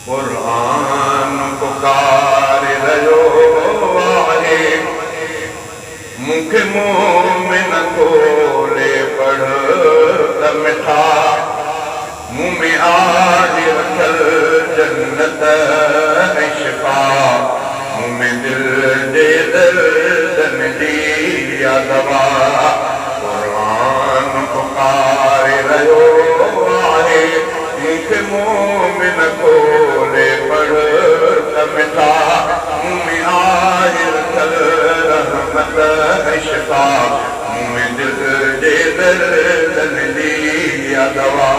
कुरान पुकार रहियो आहे मूंखे मोमिन खोले पढ़ त मिठा मुंह में आहे रखल जन्नत ऐं शिफ़ा मुंह में दिल जे दर्दन जी या दवा कुरान पुकार रहियो आहे मूंखे मोमिन खोले पढ़ त मिठा मुंह में आहे रखल रहमत ऐं शिफ़ा मुंह में दिल जे दर्दन जी या दवा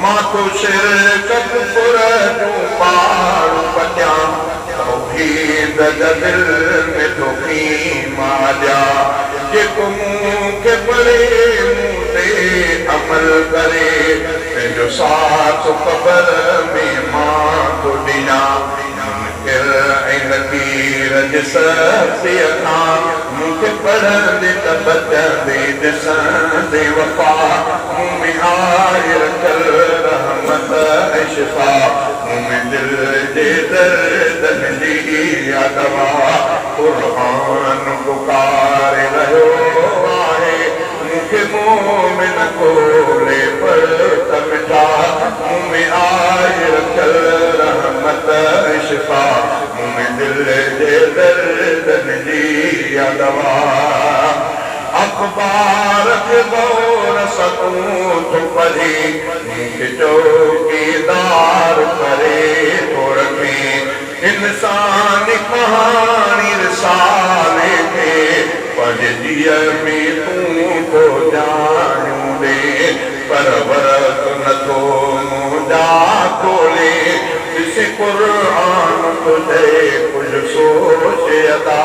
मां तो शिरकत पुर जूं पार पटियां तौहीद जा दिल में तोखी मां ॾियां जेको मूंखे पढ़े मूं ते अमल करे पंहिंजो साथ क़बर में मां थो ॾियां मुनकिर ऐं लकीर ॾिसंदे अखां मूंखे पढ़ंदे त बचंदे ॾिसंदे वफ़ा मुंह में आहे रखल रहमत ऐं शिफ़ा मुंह में दिल जे दर्दन जी या दवा कुरान पुकार रहियो आहे मूंखे मोमिन खोले पढ़ त मिठा मुंह में आहे रखल रहमत ऐं शिफ़ा मुंह में दिल जे दर्दन जी या दवा अखबार के गौर सकूं तो पढ़ी मूंखे चौकीदार करे थो रखे इंसानी कहानी रिसाले खे पंहिंजे धीअ में तूं थो ॼाणूं ॾे पर वरत नथो मुंहिंजा खोले ॾिस क़ुरान थो चए कुझु सोच अदा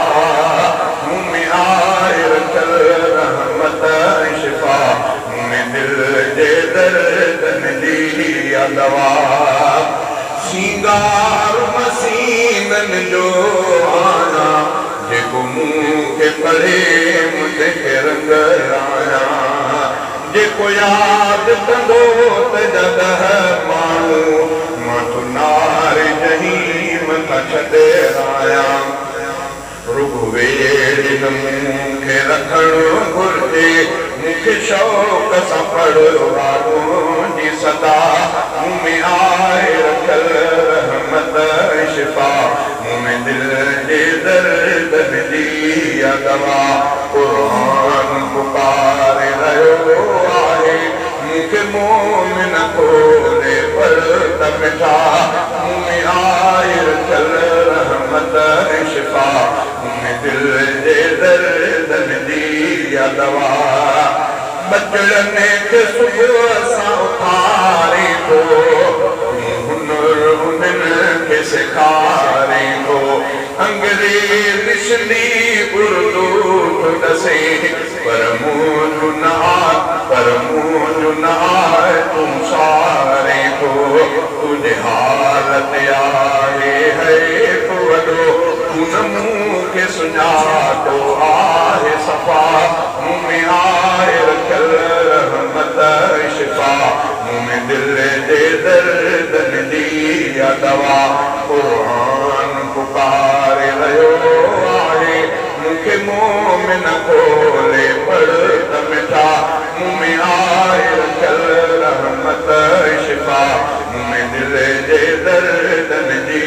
मुंह में आहे रखल रहमत ऐं शिफ़ा मुंह में दिल जे दर्दन जी या दवा सींगार मसीननि जो आहियां जेको मूंखे पढ़े मुंहिंजे रंग आहियां जेको यादि कंदो त जॾह माण्हू मां तो नारे जहीम खां छॾे आहियां रुगवेड़ मूंखे रखणु घुरिजे मूंखे शौक़ सां पढ़ो जी सदा मुंह में आहे रखल रहमत ऐं शिफ़ा मुंह में दिल जे दर्दन जी या दवा कुरान पुकार रहियो आहे मूंखे मोमिन खोले पढ़ त मिठा मुंह में आहे रखल रहमत ऐं शिफ़ा मुंह में दिल जे दर्दन जी या दवा बचड़नि खे सुबुह सां उथारे थो हुनुर हुननि खे सेखारे थो अंग्रेज़ सिंधी उर्दू थो ॾसे पर मुंहिंजो न आहे तूं सारे थो तुंहिंजे हालत आहे हेठि वॾो तूं न मूंखे सुञातो आहे सफ़ा मुंह में आहे रखल रहमत ऐं शिफ़ा मुंह में दिल जे दर्दन जी या दवा कुरान पुकार रहियो आहे मूंखे मोमिन खोले पढ़ त मिठा मुंह में आहे रखल रहमत ऐं शिफ़ा मुंह में दिल जे दर्दन जी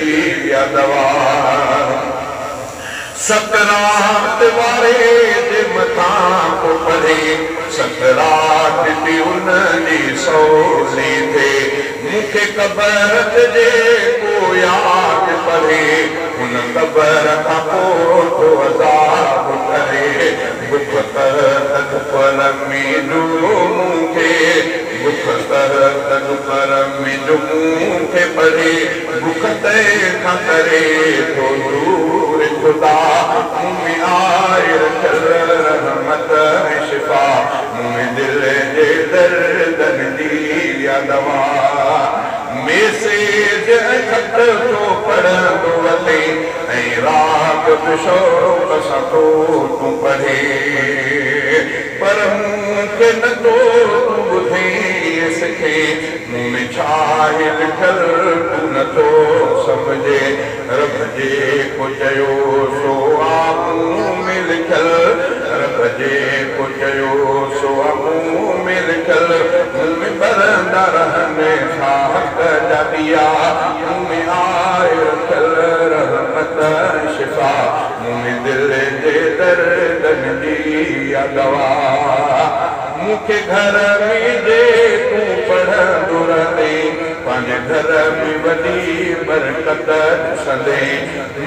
या दवा सकरात वारे जे मथां को पढ़े सकरात बि उन जी सवली थे मूंखे क़बर जे को यादि पढ़े उन क़बर खां पोइ तो अज़ाब करे बुख पर मींदो मूंखे बुख पर मींदो मूंखे पढ़े बुख तंहिंखां करे तो दूर खुदा मुंह में आहे रखल रहमत ऐं शिफ़ा मुंह में दिल जे दर्दन जी या दवा मैसेज ऐं ख़त तो पढ़ंदो वञे ऐं राग बि शौक़ सां तो तूं पढ़े पर मूंखे न तो तूं ॿुधे सिखे मुंह में छा आहे लिखल दिया मुँह में आए रखल रहमत शिफा मुँह में दिल जे दर्दन दिया दवा मुखे घर में जे तू पढ़ंदो रहे पंहिंजे घर में वॾी बरकत ॾिसंदे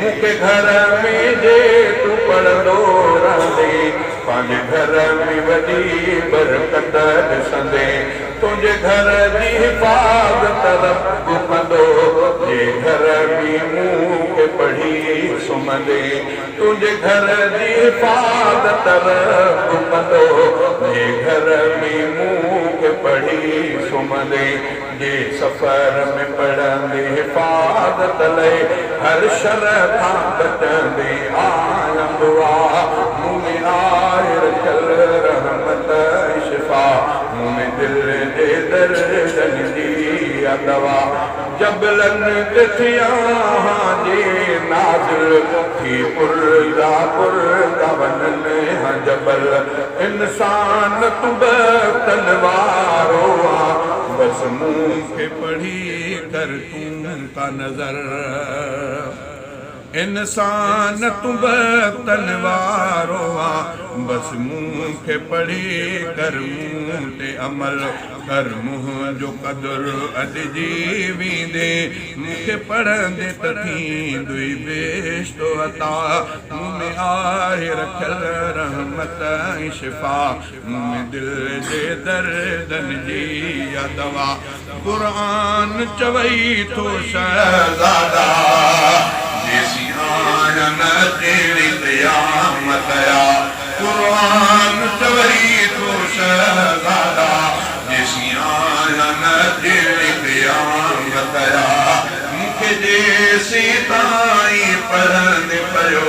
मुखे घर में जे तू पढ़ंदो रहे पंहिंजे घर में वॾी बरकत ॾिसंदे तुंहिंजे घर जी हिफ़ाज़त रब कंदो जे घर में मूंखे पढ़ी सुम्हंदे तुंहिंजे घर जी हिफ़ाज़त रब कंदो जे घर में मूंखे पढ़ी सुम्हंदे जे सफ़र में पढ़ंदे हिफ़ाज़त लाइ हर शर खां बचंदे आयंदो आहे मुँह में आए रखियल रहमत शिफ़ा मुँह में दिल जे दर्दन जी दवा जबलनि ते थिया जे नाज़िल थी पुरदा पुरदा वञनि हा जबल इंसान तूं बतन वारो आहे बस मूंखे पढ़ी कर तूं का नज़र इंसान तूं बतन वारो आहे बस मूंखे पढ़ी कर मूं ते अमल कर मुंहुं जो क़दुरु अॼु जी वेंदे मूंखे पढ़ंदे त थींदुई बेश्तो अता मुँह में आहे रखियल रहमत ऐं शिफ़ा मुँह में दिल जे दर्दन जी दवा क़ुरान चवई थो शहज़ादा जेसी आयन तेरी क़यामत या क़ुरान चवई थो शहज़ादा जेसी आयन तेरी क़यामत या मूंखे जेसी ताईं पढ़ंदे पियो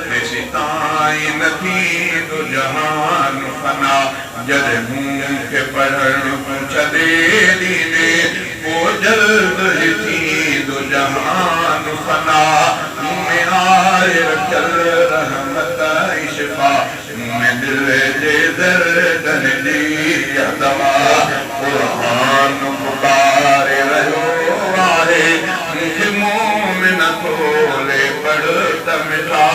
तेसी ताईं न थींदो जहान फना जॾहिं मूंखे पढ़णु छॾे ॾींदे पोइ जल्द ई थींदो जहान फना मुँह में आए रखियल रहमत ऐं शिफ़ा मुँह में दिल जे दर्दन जी दवा क़ुरान पुकारे रहियो आहे मूंखे मुँह में न खोले पढ़ त मिठा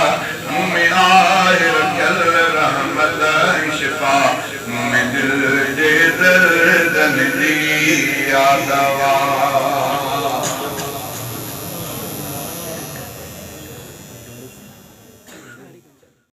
मुँह में आए रखियल रहमत ऐं शिफ़ा मुँह में दिल जे दर्दन जी दवा